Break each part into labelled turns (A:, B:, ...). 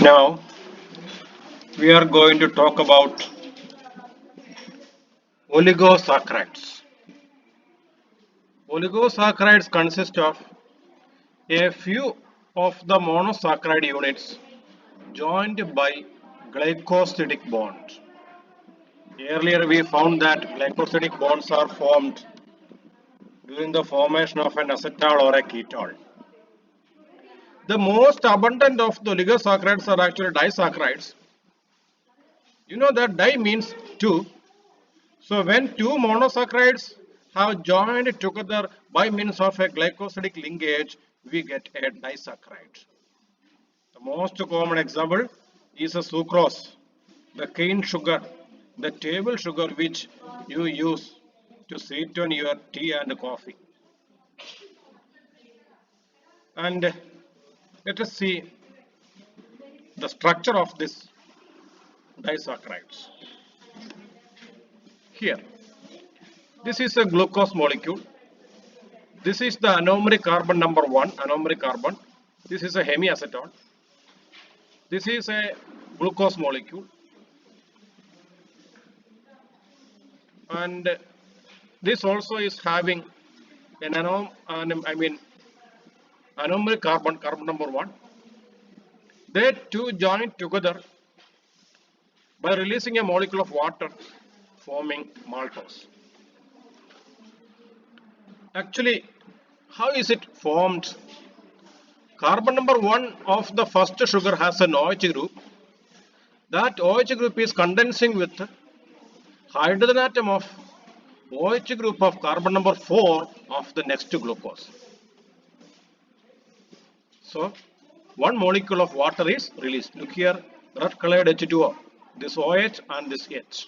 A: Now we are going to talk about oligosaccharides. Oligosaccharides consist of a few of the monosaccharide units joined by glycosidic bond. Earlier we found that glycosidic bonds are formed during the formation of an acetal or a ketol. The most abundant of the oligosaccharides are actually disaccharides. You know that di means two. So when two monosaccharides have joined together by means of a glycosidic linkage, we get a disaccharide. The most common example is a sucrose, the cane sugar, the table sugar which you use to sweeten your tea and coffee. And let us see the structure of this disaccharides. Here, this is a glucose molecule. This is the anomeric carbon number 1, anomeric carbon. This is a hemiacetone. This is a glucose molecule, and this also is having an anomeric carbon, carbon number 1. They two join together by releasing a molecule of water, forming maltose. Actually, how is it formed? Carbon number 1 of the first sugar has an OH group. That OH group is condensing with hydrogen atom of OH group of carbon number 4 of the next glucose. So, one molecule of water is released. Look here, red colored H2O, this OH and this H.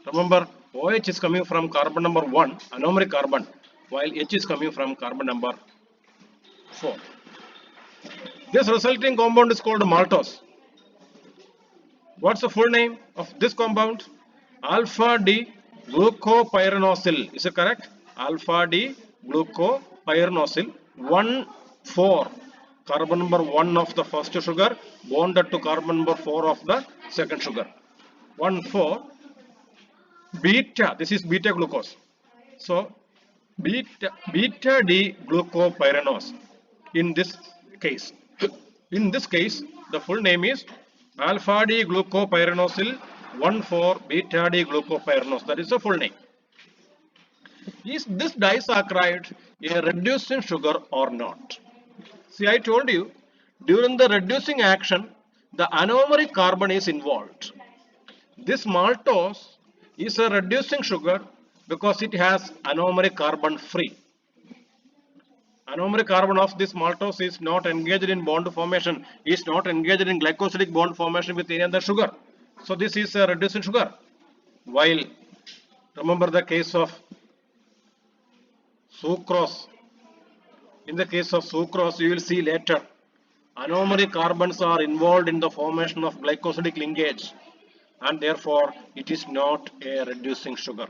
A: Remember, OH is coming from carbon number 1, anomeric carbon, while H is coming from carbon number 4. This resulting compound is called maltose. What's the full name of this compound? Alpha D glucopyranosyl. Is it correct? Alpha D glucopyranosyl 1,4. Carbon number 1 of the first sugar bonded to carbon number 4 of the second sugar. 1,4 beta. This is beta glucose. So beta D glucopyranose in this case. In this case, the full name is alpha D glucopyranosyl 1,4 beta D glucopyranose. That is the full name. Is this disaccharide a reducing sugar or not? See, I told you during the reducing action, the anomeric carbon is involved. This maltose is a reducing sugar because it has anomeric carbon free. Anomeric carbon of this maltose is not engaged in bond formation, is not engaged in glycosidic bond formation with any other sugar. So this is a reducing sugar. While remember the case of sucrose. In the case of sucrose, you will see later, anomeric carbons are involved in the formation of glycosidic linkage, and therefore it is not a reducing sugar.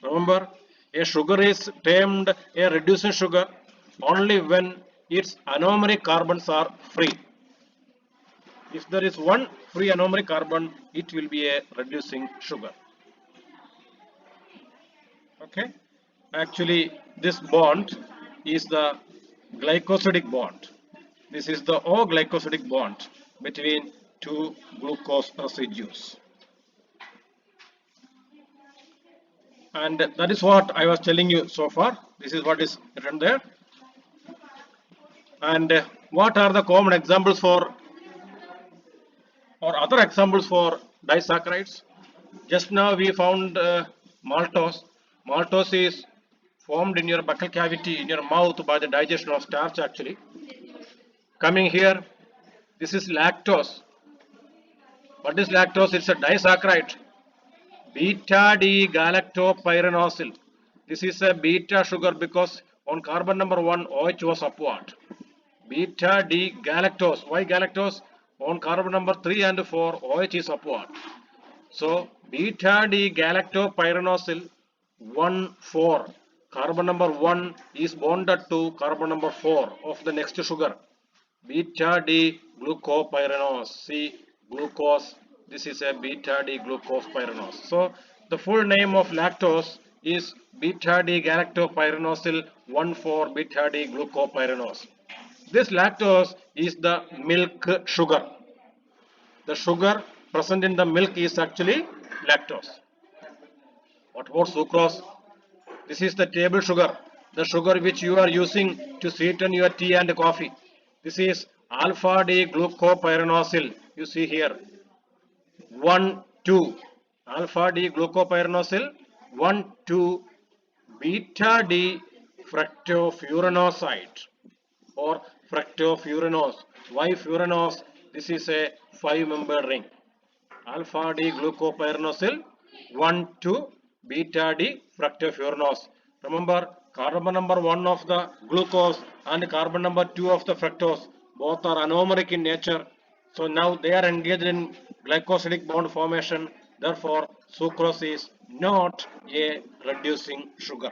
A: Remember, a sugar is termed a reducing sugar only when its anomeric carbons are free. If there is one free anomeric carbon, it will be a reducing sugar. Okay? Actually, this bond is the glycosidic bond. This is the O glycosidic bond between two glucose residues. And that is what I was telling you so far. This is what is written there. And what are the common examples for or other examples for disaccharides? Just now we found maltose. Maltose is formed in your buccal cavity in your mouth by the digestion of starch actually. Coming here, this is lactose. What is lactose? It's a disaccharide. Beta D galactopyranosyl. This is a beta sugar because on carbon number 1 OH was upward. Beta D galactose. Why galactose? On carbon number 3 and 4 OH is upward. So beta D galactopyranosyl 1,4. Carbon number 1 is bonded to carbon number 4 of the next sugar. beta D glucopyranose. See, glucose. This is a beta D glucopyranose. So the full name of lactose is beta D galactopyranosyl 1,4 beta D glucopyranose. This lactose is the milk sugar. The sugar present in the milk is actually lactose. What about sucrose? This is the table sugar, the sugar which you are using to sweeten your tea and coffee. This is alpha D glucopyranosyl. You see here 1 2 alpha D glucopyranosyl 1 2 beta D fructofuranose or fructofuranose. Why furanose? This is a 5-membered ring. Alpha D glucopyranosyl 1 2 beta D fructofuranose. Remember, carbon number 1 of the glucose and carbon number 2 of the fructose both are anomeric in nature. So now they are engaged in glycosidic bond formation. Therefore, sucrose is not a reducing sugar.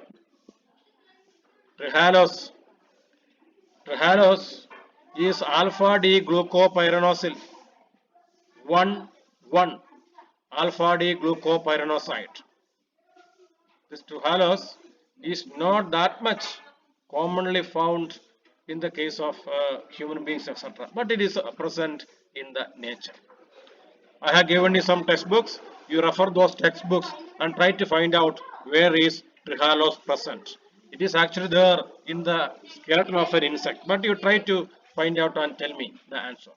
A: Trehalose. Trehalose is alpha D glucopyranosyl 1 1 alpha D glucopyranoside. This trehalose is not that much commonly found in the case of human beings, etc. But it is present in the nature. I have given you some textbooks. You refer those textbooks and try to find out where is trehalose present. It is actually there in the skeleton of an insect. But you try to find out and tell me the answer.